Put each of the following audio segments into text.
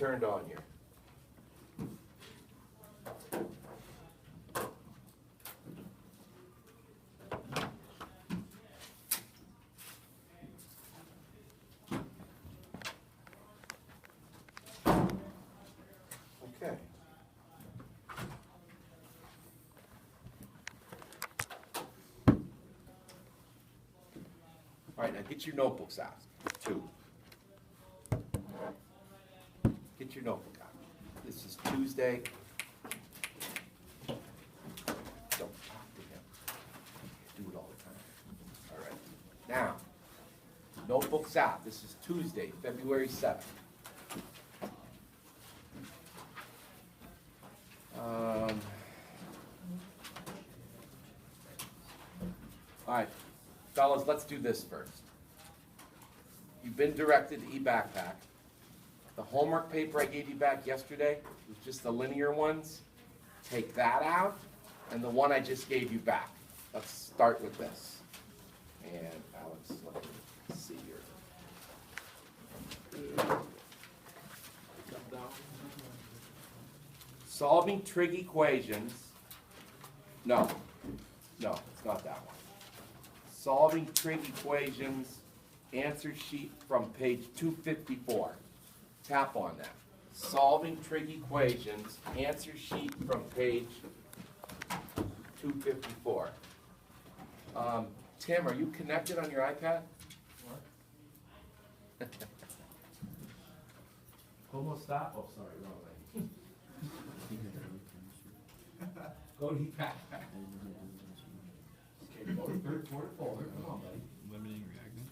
turned on here. Okay. All right, now get your notebooks out. Two. Get your notebook out. This is Tuesday. Don't talk to him. Do it all the time. All right. Now, notebooks out. This is Tuesday, February 7th. All right, fellas, let's do this first. You've been directed to e-backpack. The homework paper I gave you back yesterday was just the linear ones. Take that out, and the one I just gave you back. Let's start with this. And Alex, let me see here. Solving trig equations. No, it's not that one. Solving trig equations, answer sheet from page 254. Tap on that. Solving trig equations, answer sheet from page 254. Tim, are you connected on your iPad? What? ¿Cómo está? Oh, sorry, wrong way. Go to e-backpack. Okay, go to third quarter folder. Come on, buddy. Limiting reactant.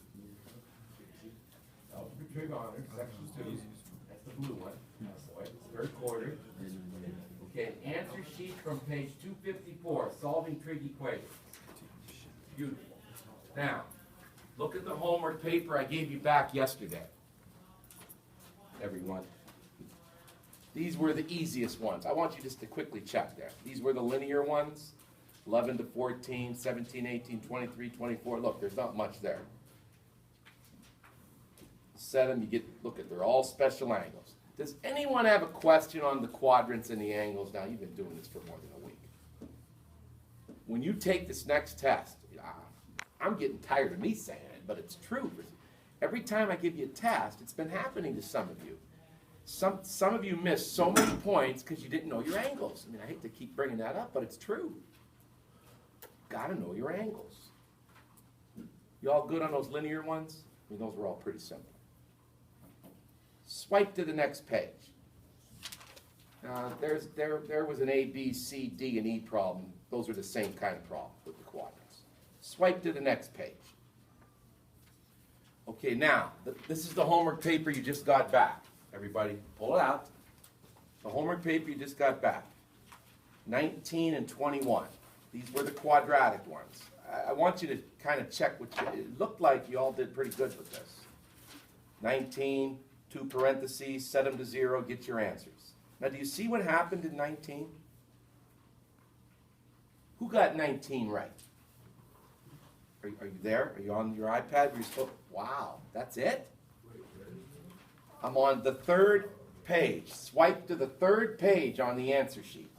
Oh, trig honors, section 2. That's the blue one. So it's third quarter. Okay, answer sheet from page 254, solving trig equations. Beautiful. Now, look at the homework paper I gave you back yesterday. Everyone. These were the easiest ones. I want you just to quickly check there. These were the linear ones. 11 to 14, 17, 18, 23, 24. Look, there's not much there. Set them, you get, look at, they're all special angles. Does anyone have a question on the quadrants and the angles? Now, you've been doing this for more than a week. When you take this next test, I'm getting tired of me saying it, but it's true. Every time I give you a test, it's been happening to some of you. Some of you missed so many points because you didn't know your angles. I mean, I hate to keep bringing that up, but it's true. Got to know your angles. You all good on those linear ones? I mean, those were all pretty simple. Swipe to the next page. There was an A, B, C, D, and E problem. Those are the same kind of problem with the quadrants. Swipe to the next page. Okay, now, this is the homework paper you just got back. Everybody, pull it out. The homework paper you just got back. 19 and 21. These were the quadratic ones. I want you to kind of check what you, it looked like you all did pretty good with this. 19, 2 parentheses, set them to 0, get your answers. Now, do you see what happened in 19? Who got 19 right? Are you there? Are you on your iPad? Wow, that's it? I'm on the third page. Swipe to the third page on the answer sheet.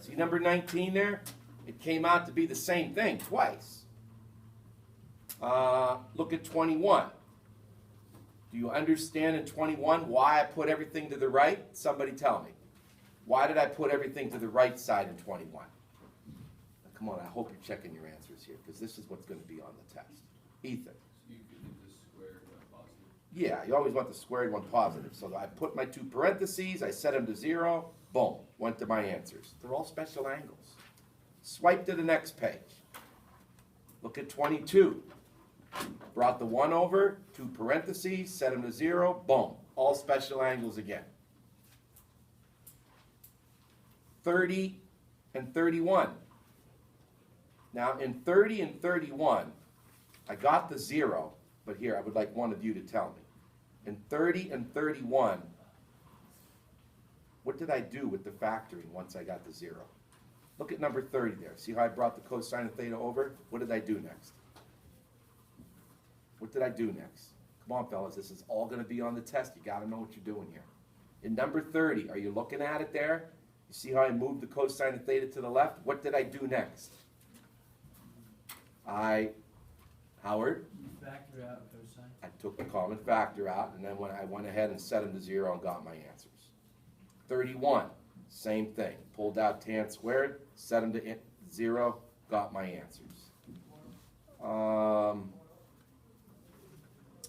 See number 19 there? It came out to be the same thing twice. Look at 21. Do you understand in 21 why I put everything to the right? Somebody tell me. Why did I put everything to the right side in 21? Now, come on, I hope you're checking your answers here, because this is what's going to be on the test. Ethan. You could do the squared one positive. Yeah, you always want the squared one positive. So I put my 2 parentheses, I set them to 0, boom, went to my answers. They're all special angles. Swipe to the next page. Look at 22. Brought the 1 over, 2 parentheses, set them to 0, boom, all special angles again. 30 and 31. Now in 30 and 31, I got the 0, but here I would like one of you to tell me. In 30 and 31, what did I do with the factoring once I got the 0? Look at number 30 there. See how I brought the cosine of theta over? What did I do next? What did I do next? Come on, fellas, this is all going to be on the test. You got to know what you're doing here. In number 30, are you looking at it there? You see how I moved the cosine of theta to the left? What did I do next? Howard? Factor out cosine. I took the common factor out, and then when I went ahead and set them to 0 and got my answers. 31, same thing. Pulled out tan squared, set them to 0, got my answers.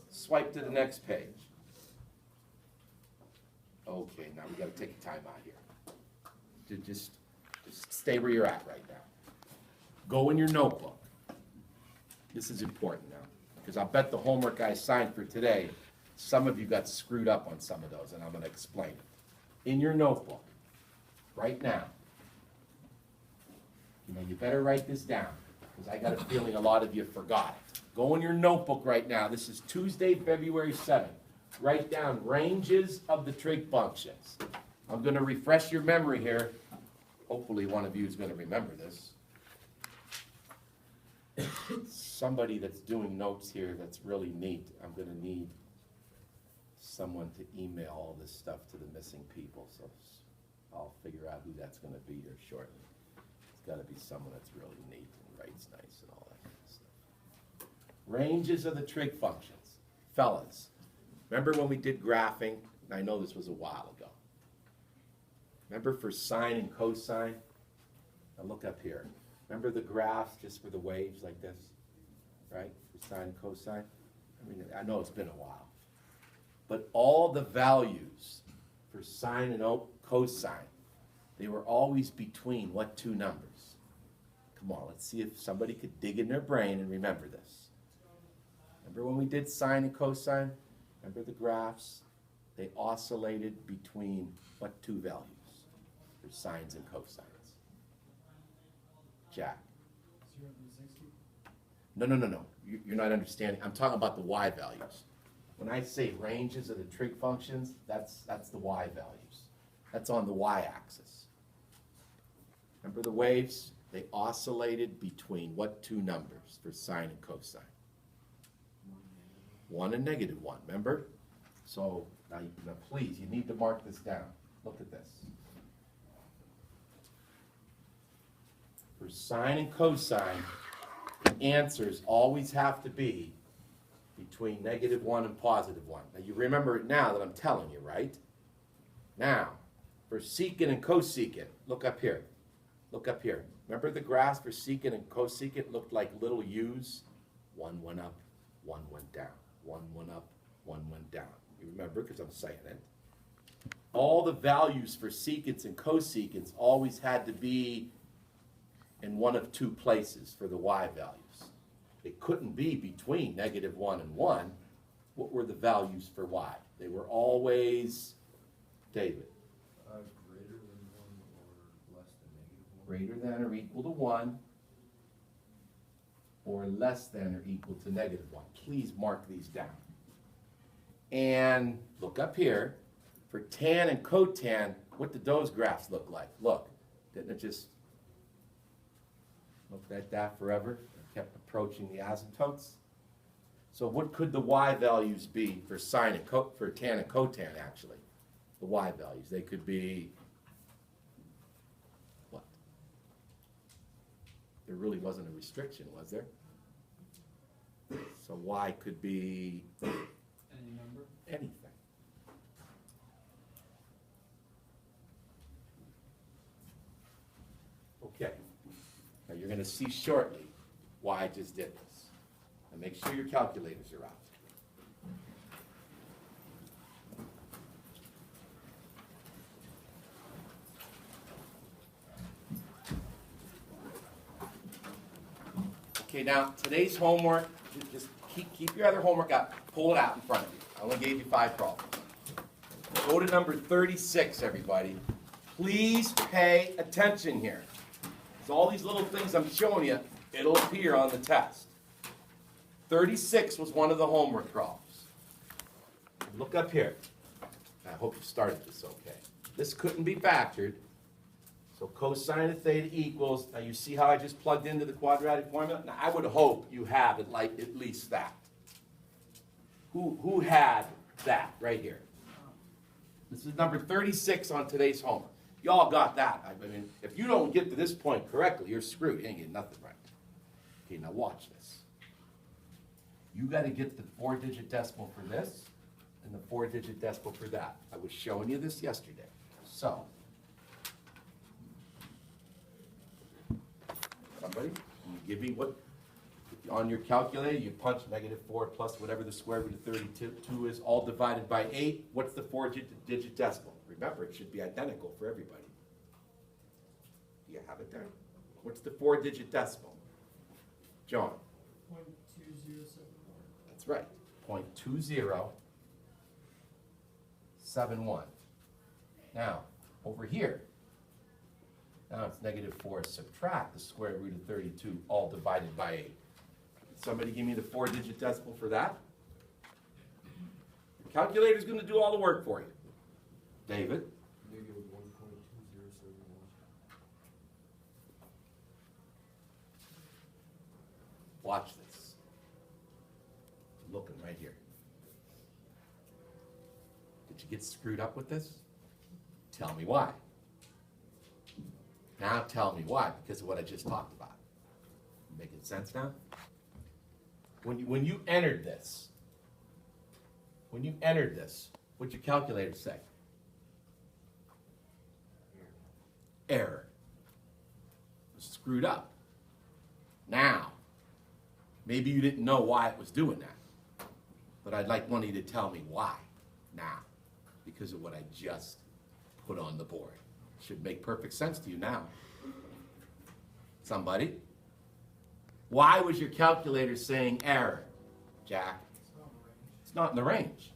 Swipe to the next page. Okay, now we gotta take a time out here. Just stay where you're at right now. Go in your notebook. This is important now, because I'll bet the homework I assigned for today, some of you got screwed up on some of those, and I'm gonna explain it. In your notebook, right now, you better write this down, because I got a feeling a lot of you forgot it. Go in your notebook right now. This is Tuesday, February 7th. Write down ranges of the trig functions. I'm gonna refresh your memory here. Hopefully one of you is gonna remember this. Somebody that's doing notes here that's really neat, I'm gonna need someone to email all this stuff to the missing people, so I'll figure out who that's gonna be here shortly. It's gotta be someone that's really neat and writes nice and all that kind of stuff. Ranges of the trig functions. Fellas, remember when we did graphing? I know this was a while ago. Remember for sine and cosine? Now look up here. Remember the graphs just for the waves like this, right? For sine and cosine? I mean, I know it's been a while. But all the values for sine and cosine, they were always between what two numbers? Come on, let's see if somebody could dig in their brain and remember this. Remember when we did sine and cosine? Remember the graphs? They oscillated between what two values for sines and cosines? Jack. 0 to 60. No. You're not understanding. I'm talking about the y values. When I say ranges of the trig functions, that's the y values. That's on the y-axis. Remember the waves? They oscillated between what two numbers for sine and cosine? 1 and -1, remember? So now please, you need to mark this down. Look at this. For sine and cosine, the answers always have to be between -1 and +1. Now you remember it now that I'm telling you, right? Now, for secant and cosecant, look up here. Look up here. Remember the graphs for secant and cosecant looked like little U's? One went up, one went down. One went up, one went down. You remember, because I'm saying it. All the values for secants and cosecants always had to be in one of two places for the y values. It couldn't be between -1 and 1. What were the values for y? They were always, David? Greater than 1 or less than -1. Greater than or equal to 1 or less than or equal to -1. Please mark these down. And look up here. For tan and cotan, what did those graphs look like? Look, didn't it just look at that forever? It kept approaching the asymptotes. So what could the y values be for sine and for tan and cotan actually? The y values, they could be what? There really wasn't a restriction, was there? So y could be Any number? anything. Okay. Now you're going to see shortly why I just did this. And make sure your calculators are out. Okay, now today's homework, just keep your other homework out. Pull it out in front of you. I only gave you 5 problems. Go to number 36, everybody. Please pay attention here. So all these little things I'm showing you, it'll appear on the test. 36 was one of the homework problems. Look up here. I hope you started this okay. This couldn't be factored. So cosine of theta equals, now you see how I just plugged into the quadratic formula? Now I would hope you have it like at least that. Who had that right here? This is number 36 on today's homework. Y'all got that. I mean, if you don't get to this point correctly, you're screwed. You ain't getting nothing right. Okay, now watch this. You got to get the 4-digit decimal for this and the 4-digit decimal for that. I was showing you this yesterday. So, somebody, can you give me what, on your calculator, you punch -4 plus whatever the square root of 32 is, all divided by 8. What's the 4-digit decimal? Remember, it should be identical for everybody. Do you have it there? What's the 4-digit decimal? John? 0.2071. That's right, 0.2071. Now, over here, now it's -4, subtract the square root of 32, all divided by 8. Somebody give me the 4-digit decimal for that? The calculator's gonna do all the work for you. David? -1.2071. Watch this. I'm looking right here. Did you get screwed up with this? Tell me why. Now tell me why, because of what I just talked about. Making sense now? When you entered this, what'd your calculator say? Error. Screwed up. Now, maybe you didn't know why it was doing that, but I'd like one of you to tell me why now, because of what I just put on the board. Should make perfect sense to you now. Somebody? Why was your calculator saying error, Jack? It's not in the range.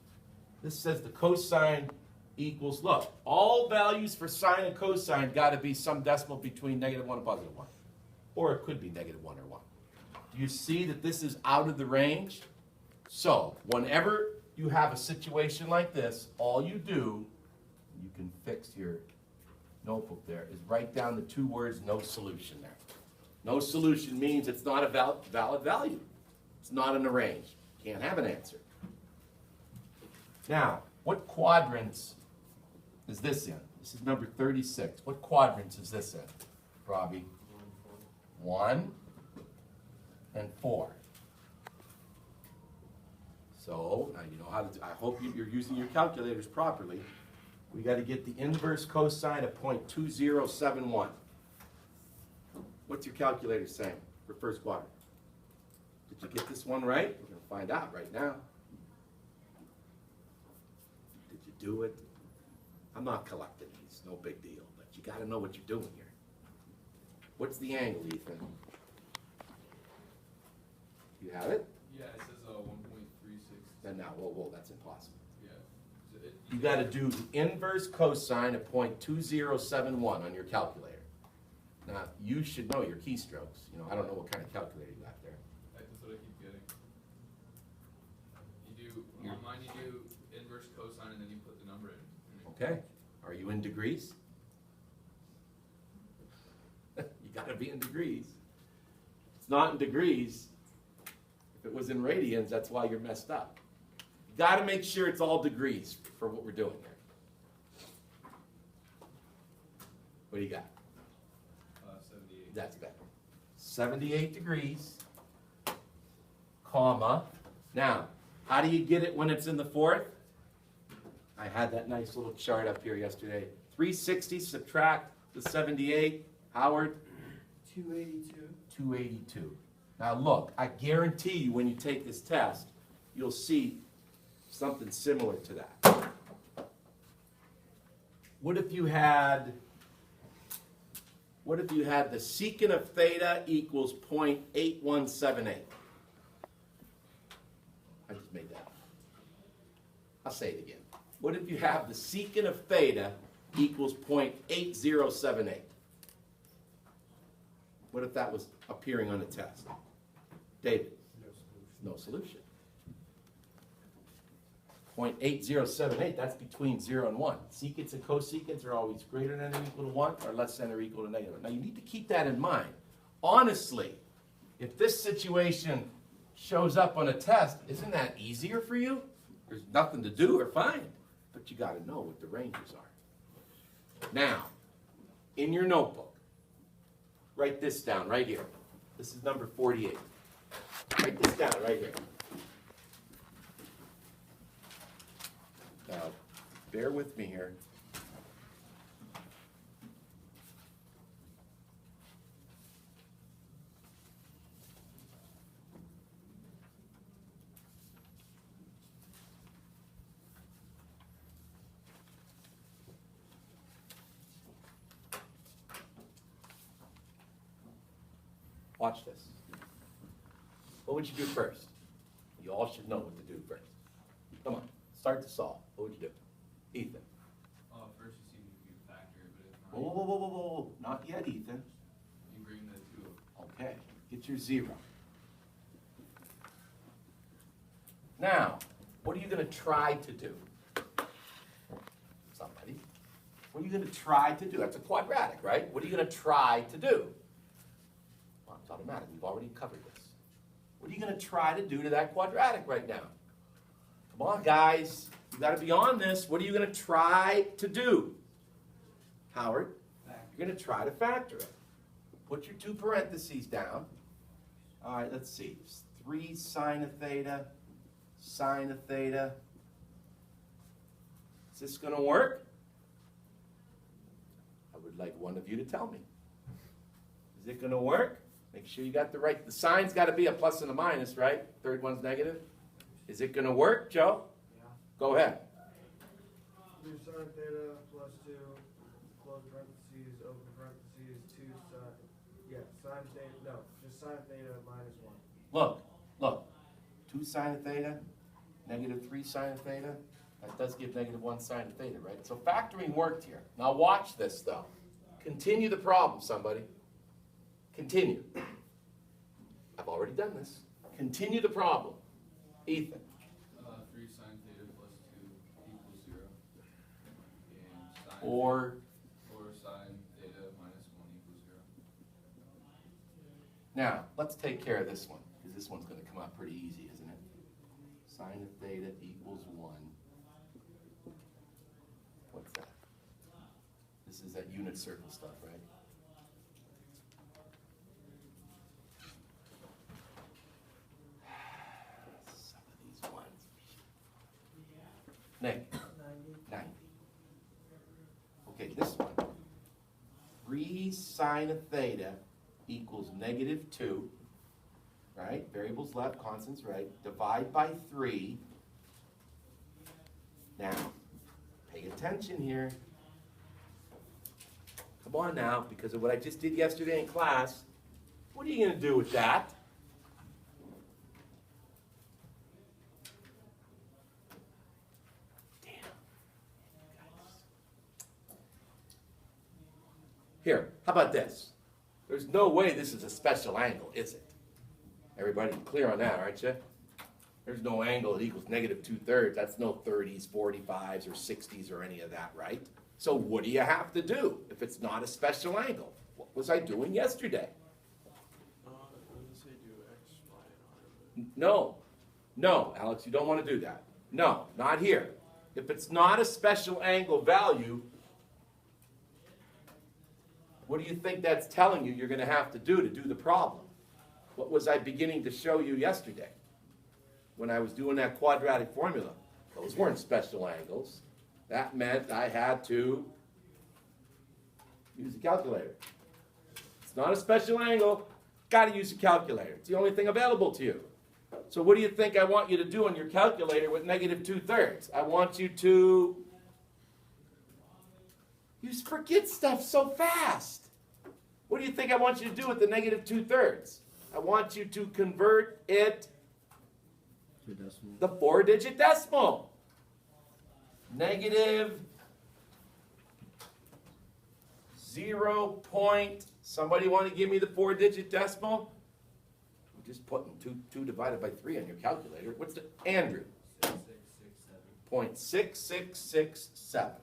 This says the cosine equals, look, all values for sine and cosine got to be some decimal between -1 and +1. Or it could be -1 or 1. Do you see that this is out of the range? So, whenever you have a situation like this, all you do, you can fix your notebook there, is write down the 2 words, no solution there. No solution means it's not a valid value. It's not in the range. Can't have an answer. Now, what quadrants is this in? This is number 36. What quadrants is this in, Robbie? 1 and 4. So, now you know how to do, I hope you're using your calculators properly. We got to get the inverse cosine of 0.2071. What's your calculator saying for first quadrant? Did you get this one right? We're going to find out right now. Did you do it? I'm not collecting these, no big deal, but you got to know what you're doing here. What's the angle, Ethan? You have it? Yeah, it says 1.36. Then now, whoa, that's impossible. Yeah. You got to do the inverse cosine of 0.2071 on your calculator. Now, you should know your keystrokes. You know, I don't know what kind of calculator you got there. That's what I keep getting. On mine you do inverse cosine and then you put the number in. Okay. Are you in degrees? You got to be in degrees. It's not in degrees. If it was in radians, that's why you're messed up. You got to make sure it's all degrees for what we're doing here. What do you got? 78. That's better. 78 degrees, comma. Now, how do you get it when it's in the fourth? I had that nice little chart up here yesterday. 360 subtract the 78. Howard? 282. 282. Now look, I guarantee you when you take this test, you'll see something similar to that. What if you had the secant of theta equals 0.8178? I just made that up. I'll say it again. What if you have the secant of theta equals 0.8078? What if that was appearing on a test? David? No solution. 0.8078, that's between 0 and 1. Secants and cosecants are always greater than or equal to 1 or less than or equal to -1. Now you need to keep that in mind. Honestly, if this situation shows up on a test, isn't that easier for you? There's nothing to do or find. but you gotta know what the ranges are. Now, in your notebook, write this down right here. This is number 48. Write this down right here. Now, bear with me here. Watch this. What would you do first? You all should know what to do first. Come on, start to solve. What would you do? Ethan. First you see if you can factor it, but if Whoa, not, whoa, whoa, whoa, whoa, not yet, Ethan. you bring the two up. Okay, get your 0. Now, what are you gonna try to do? Somebody. What are you gonna try to do? That's a quadratic, right? What are you gonna try to do? Well, it's automatic, we've already covered this. What are you gonna try to do to that quadratic right now? Come on, guys, you gotta be on this. What are you gonna try to do? Howard, you're gonna try to factor it. Put your 2 parentheses down. All right, let's see. 3 sine of theta, sine of theta. Is this gonna work? I would like one of you to tell me. Is it gonna work? Make sure you got the right, the sign's gotta be a plus and a minus, right? Third one's negative. Is it gonna work, Joe? Yeah. Go ahead. 3 sine theta plus 2, close parentheses, open parentheses, 2 sine, yeah, sine theta, no, just sine theta minus 1. Look. 2 sine of theta, negative 3 sine of theta. That does give negative 1 sine of theta, right? So factoring worked here. Now watch this, though. Continue the problem, somebody. Continue. I've already done this. Continue the problem. Ethan. 3 sine theta plus 2 equals 0. And sine Or, sine theta minus 1 equals 0. now, let's take care of this one, because this one's going to come out pretty easy, isn't it? Sine of theta equals 1. What's that? This is that unit circle stuff, right? Some of these ones. Nick. 90. Okay, this one. 3 sine of theta equals negative 2, right? Variables left, constants right. Divide by 3. Now, pay attention here. Come on now, because of what I just did yesterday in class. What are you going to do with that? Here, how about this? There's no way this is a special angle, is it? Everybody clear on that, aren't you? There's no angle that equals negative 2/3. That's no 30s, 45s, or 60s, or any of that, right? So what do you have to do if it's not a special angle? What was I doing yesterday? No, Alex, you don't want to do that. No, not here. If it's not a special angle value, what do you think that's telling you you're going to have to do the problem? What was I beginning to show you yesterday when I was doing that quadratic formula? Those weren't special angles. That meant I had to use a calculator. It's not a special angle, got to use a calculator. It's the only thing available to you. So what do you think I want you to do on your calculator with negative 2/3? I want you to forget stuff so fast. What do you think I want you to do with the negative 2/3? I want you to convert it To decimal. the 4-digit decimal. Negative 0. Somebody want to give me the 4-digit decimal? I'm just putting 2 divided by 3 on your calculator. What's the Andrew? 0.6667.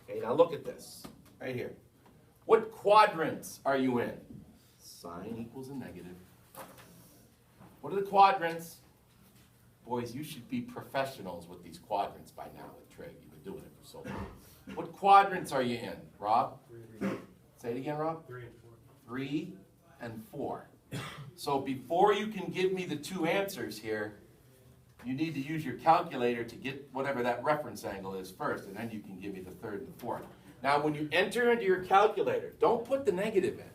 Okay, now look at this right here. What quadrants are you in? Sine equals a negative. What are the quadrants? Boys, you should be professionals with these quadrants by now at Trig. You've been doing it for so long. What quadrants are you in, Rob? Say it again, Rob. 3 and 4. 3 and 4. So before you can give me the two answers here, you need to use your calculator to get whatever that reference angle is first, and then you can give me the third and the fourth. Now, when you enter into your calculator, don't put the negative in.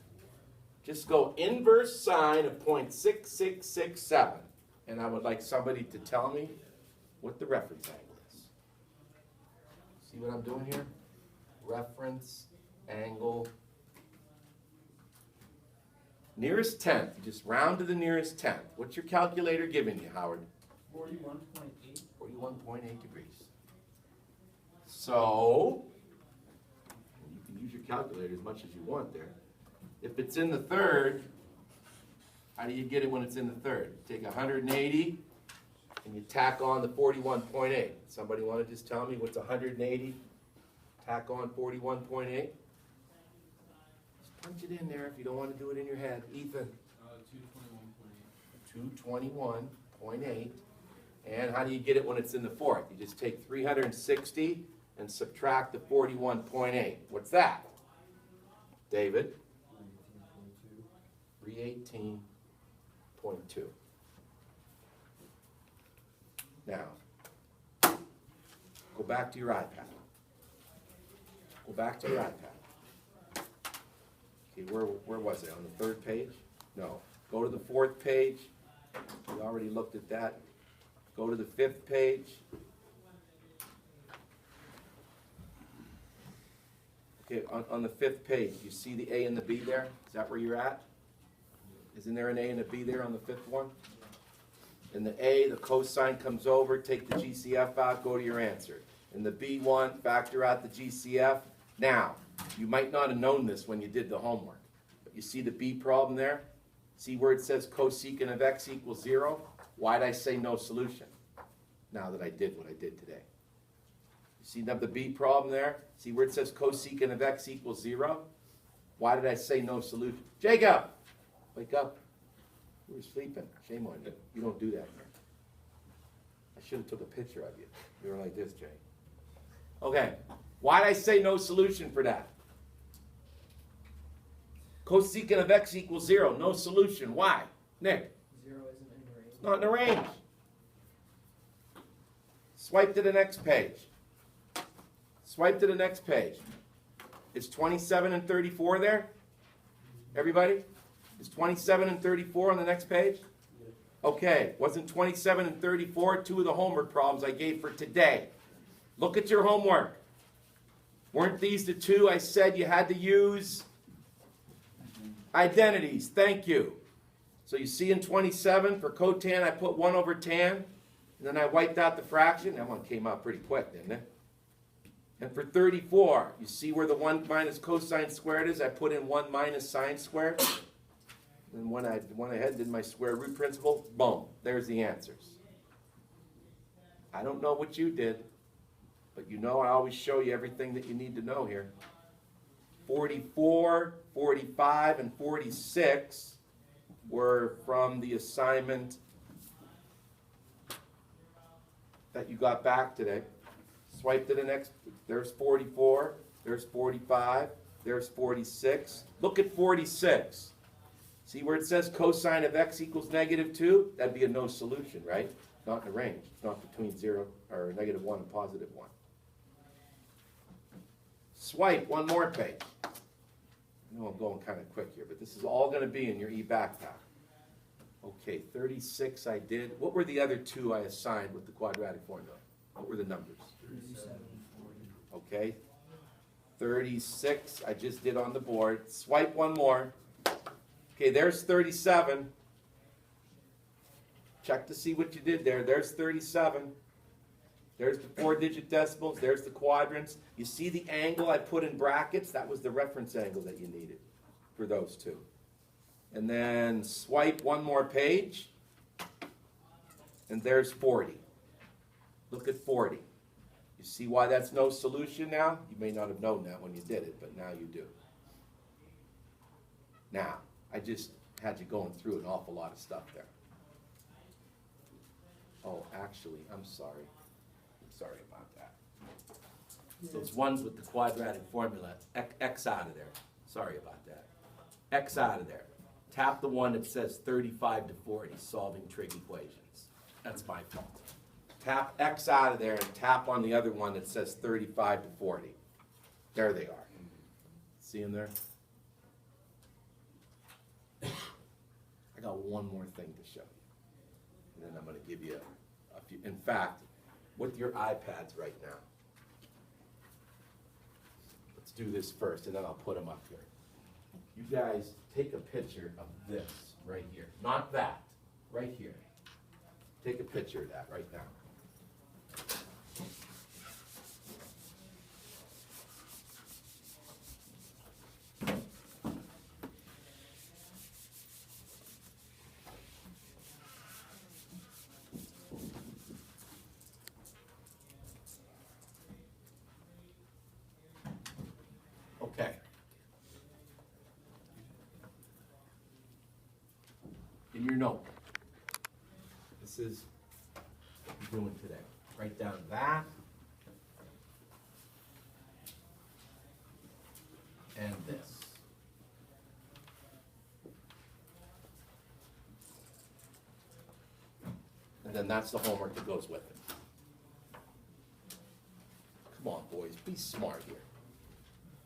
Just go inverse sine of 0.6667. And I would like somebody to tell me what the reference angle is. See what I'm doing here? Reference angle. Nearest tenth. You just round to the nearest tenth. What's your calculator giving you, Howard? 41.8. 41.8 degrees. So, you can use your calculator as much as you want there. If it's in the third, how do you get it when it's in the third? Take 180 and you tack on the 41.8. Somebody want to just tell me what's 180? Tack on 41.8? Just punch it in there if you don't want to do it in your head. Ethan? 221.8. And how do you get it when it's in the fourth? You just take 360 and subtract the 41.8. What's that? David? 318.2. Now, go back to your iPad. Go back to your iPad. Okay, where was it? On the third page? No. Go to the fourth page. We already looked at that. Go to the fifth page. Okay, on the fifth page, you see the A and the B there? Is that where you're at? Isn't there an A and a B there on the fifth one? In the A, the cosine comes over, take the GCF out, go to your answer. In the B one, factor out the GCF. Now, you might not have known this when you did the homework, but you see the B problem there? See where it says cosecant of x equals 0? Why'd I say no solution? Now that I did what I did today. You see the B problem there? See where it says cosecant of x equals 0? Why did I say no solution? Jacob! Wake up. You were sleeping. Shame on you. You don't do that here. I should have took a picture of you. You were like this, Jay. Okay. Why did I say no solution for that? Cosecant of x equals 0. No solution. Why? Nick? 0 isn't in the range. Not in the range. Swipe to the next page. Swipe to the next page. Is 27 and 34 there? Everybody? Is 27 and 34 on the next page? Okay, wasn't 27 and 34 two of the homework problems I gave for today? Look at your homework. Weren't these the two I said you had to use? Identities, thank you. So you see in 27, for cotan, I put 1 over tan, and then I wiped out the fraction. That one came out pretty quick, didn't it? And for 34, you see where the 1 minus cosine squared is? I put in 1 minus sine squared. And when I went ahead and did my square root principle, boom, there's the answers. I don't know what you did, but you know I always show you everything that you need to know here. 44, 45, and 46 were from the assignment that you got back today. Swipe to the next, there's 44, there's 45, there's 46. Look at 46. See where it says cosine of x equals -2? That'd be a no solution, right? Not in the range. It's not between 0 or -1 and +1. Swipe one more page. I know I'm going kind of quick here, but this is all going to be in your e-backpack. Okay, 36 I did. What were the other two I assigned with the quadratic formula? What were the numbers? 37, 40. Okay. 36 I just did on the board. Swipe one more. Okay, there's 37. Check to see what you did there. There's 37. There's the 4-digit decimals. There's the quadrants. You see the angle I put in brackets? That was the reference angle that you needed for those two. And then swipe one more page. And there's 40. Look at 40. You see why that's no solution now? You may not have known that when you did it, but now you do. Now, I just had you going through an awful lot of stuff there. Oh, actually, I'm sorry. Sorry about that. Those ones with the quadratic formula, X out of there. Sorry about that. X out of there. Tap the one that says 35 to 40, solving trig equations. That's my fault. Tap X out of there and tap on the other one that says 35 to 40. There they are. See them there? I got one more thing to show you. And then I'm going to give you a few. In fact, with your iPads right now, let's do this first, and then I'll put them up here. You guys take a picture of this right here. Not that, right here. Take a picture of that right now. Okay. In your notebook, this is what you're doing today. Write down that and this. And then that's the homework that goes with it. Come on, boys, be smart here.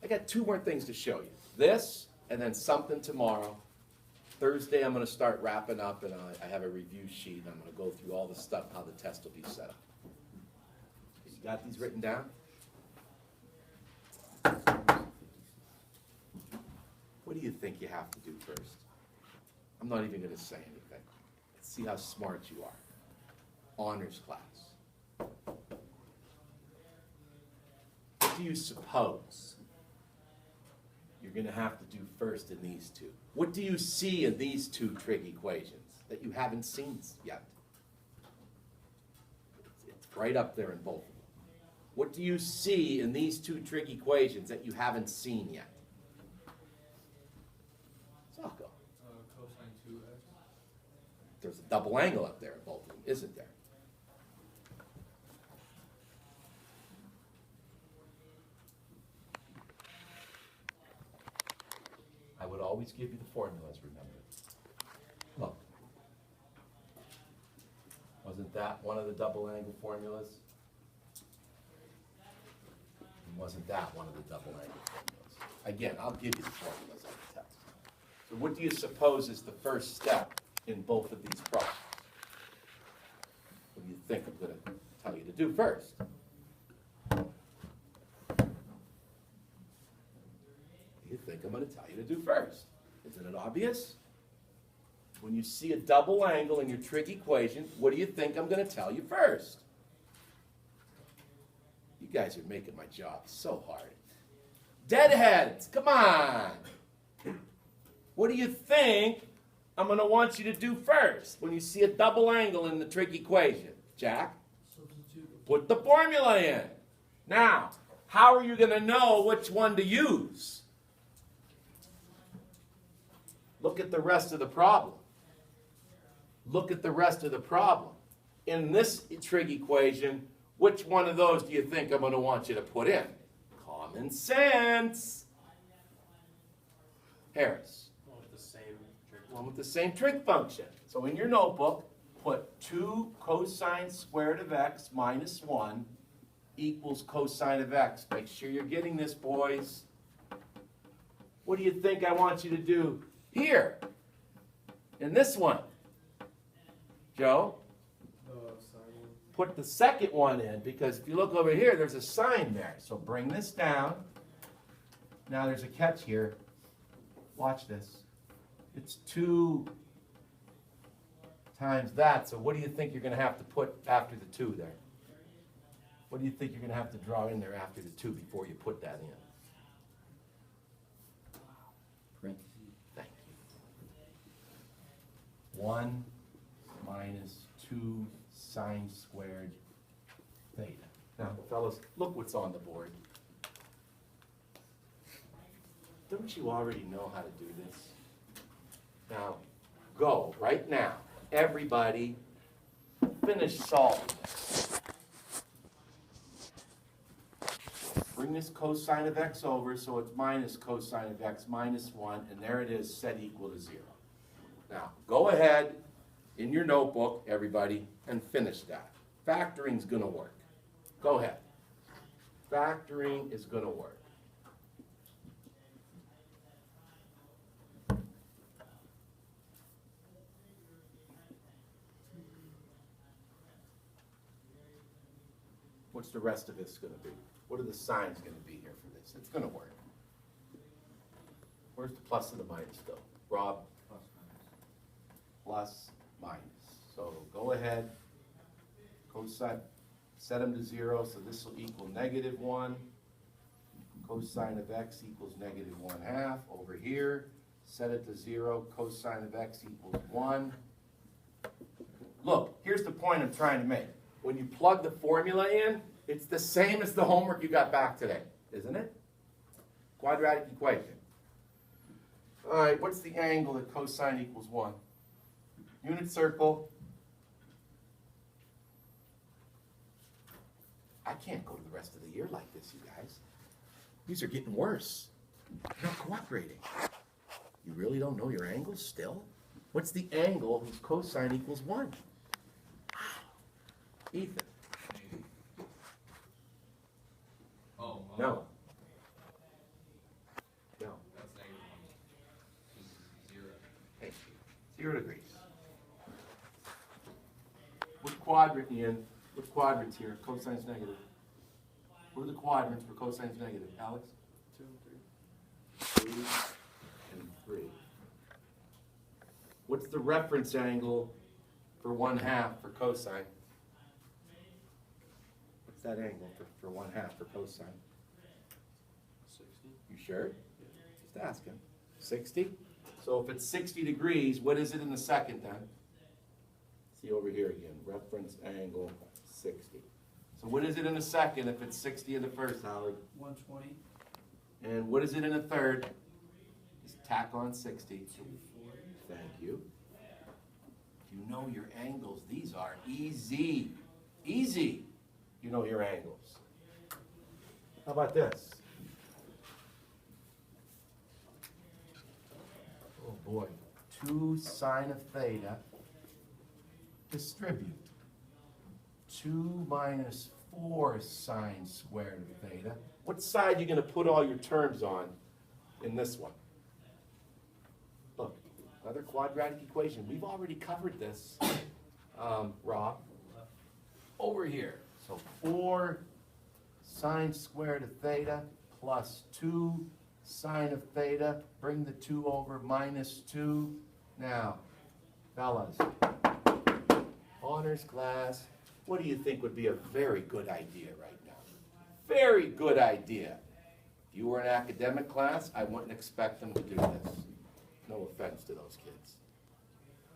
I got two more things to show you. This, and then something tomorrow. Thursday, I'm going to start wrapping up, and I have a review sheet, and I'm going to go through all the stuff, how the test will be set up. You got these written down? What do you think you have to do first? I'm not even going to say anything. Let's see how smart you are. Honors class. What do you suppose you're going to have to do first in these two? What do you see in these two trig equations that you haven't seen yet? It's right up there in both of them. What do you see in these two trig equations that you haven't seen yet? Socko. Cosine 2x. There's a double angle up there in both of them, isn't there? I would always give you the formulas, remember. Look. Wasn't that one of the double angle formulas? And wasn't that one of the double angle formulas? Again, I'll give you the formulas on the test. So what do you suppose is the first step in both of these problems? What do you think I'm going to tell you to do first? You think I'm going to tell you to do first. Isn't it obvious? When you see a double angle in your trig equation, what do you think I'm going to tell you first? You guys are making my job so hard. Deadheads, come on. What do you think I'm going to want you to do first when you see a double angle in the trig equation? Jack? Substitute. Put the formula in. Now, how are you going to know which one to use? Look at the rest of the problem. Look at the rest of the problem. In this trig equation, which one of those do you think I'm going to want you to put in? Common sense. Harris. One with the same trig. One with the same trig function. So in your notebook, put 2 cosine squared of x minus 1 equals cosine of x. Make sure you're getting this, boys. What do you think I want you to do here, in this one? Joe? Put the second one in, because if you look over here, there's a sign there. So bring this down. Now there's a catch here. Watch this. It's 2 times that. So what do you think you're going to have to put after the 2 there? What do you think you're going to have to draw in there after the 2 before you put that in? Thank you. 1 minus 2 sine squared theta. Now, fellas, look what's on the board. Don't you already know how to do this? Now, go right now. Everybody, finish solving this. Bring this cosine of x over, so it's minus cosine of x minus 1, and there it is, set equal to 0. Now, go ahead in your notebook, everybody, and finish that. Factoring's going to work. Go ahead. Factoring is going to work. What's the rest of this going to be? What are the signs going to be here for this? It's going to work. Where's the plus and the minus still? Rob? Plus minus. Plus, minus. So go ahead, cosine, set them to 0, so this will equal -1. Cosine of x equals -1/2. Over here, set it to 0, cosine of x equals 1. Look, here's the point I'm trying to make. When you plug the formula in, it's the same as the homework you got back today, isn't it? Quadratic equation. All right, what's the angle that cosine equals 1? Unit circle. I can't go to the rest of the year like this, you guys. These are getting worse. You're not cooperating. You really don't know your angles still? What's the angle whose cosine equals 1? Ethan. Oh, No. No. that's -1. This is 0. Thank you. 0 degrees. What quadrant, Ian? What quadrants here? Cosine's negative. What are the quadrants for cosine's negative? Alex? 2 and 3. 2 and 3. What's the reference angle for 1/2 for cosine? What's that angle for 1/2 for cosine? 60. You sure? Just asking. 60? So if it's 60 degrees, what is it in the second then? See over here again, reference angle 60. So what is it in the second if it's 60 in the first, Howard? 120, And what is it in the third? Just tack on 60. 240. Thank you. If you know your angles, these are easy. Easy. You know your angles. How about this? Oh boy. 2 sine of theta. Distribute. 2 minus 4 sine squared of theta. What side are you going to put all your terms on in this one? Look, another quadratic equation. We've already covered this, Rob. Over here. So 4 sine squared of theta plus 2 sine of theta. Bring the 2 over, minus 2. Now, fellas, honors class, what do you think would be a very good idea right now? Very good idea. If you were an academic class, I wouldn't expect them to do this. No offense to those kids.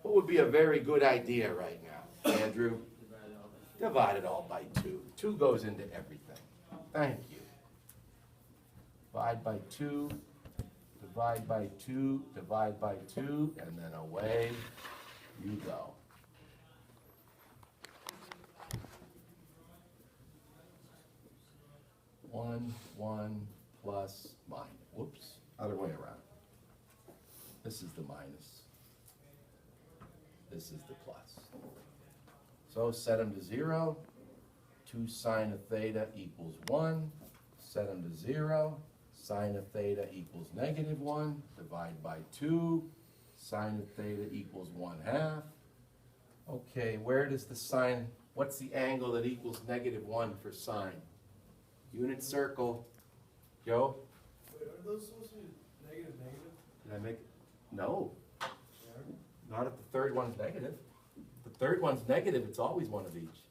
What would be a very good idea right now, Andrew? Divide it all by 2. 2 goes into everything. Thank you. Divide by 2, divide by 2, divide by 2, and then away you go. One plus minus. Whoops, other way around. This is the minus. This is the plus. So set them to 0. 2 sine of theta equals 1. Set them to 0. Sine of theta equals -1. Divide by 2. Sine of theta equals 1/2. Okay, where does the sine, what's the angle that equals -1 for sine? Unit circle. Joe? Wait, are those supposed to be negative? Did I make, no, not if the third one's negative. If the third one's negative, it's always one of each.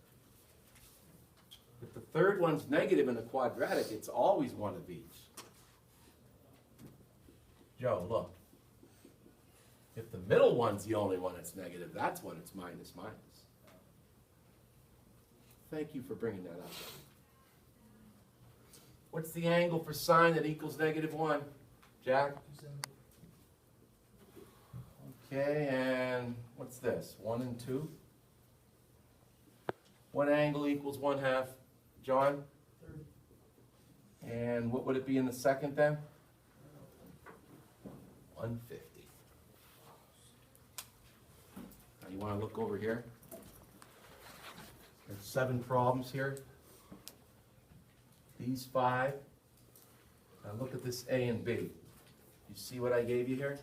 If the third one's negative in a quadratic, it's always one of each. Joe, look. If the middle one's the only one that's negative, that's when it's minus. Thank you for bringing that up. What's the angle for sine that equals -1? Jack? Okay, and what's this? 1 and 2? What angle equals 1/2, John? And what would it be in the second then? 150. Now you wanna look over here? There's 7 problems here. These 5. Now look at this A and B. You see what I gave you here?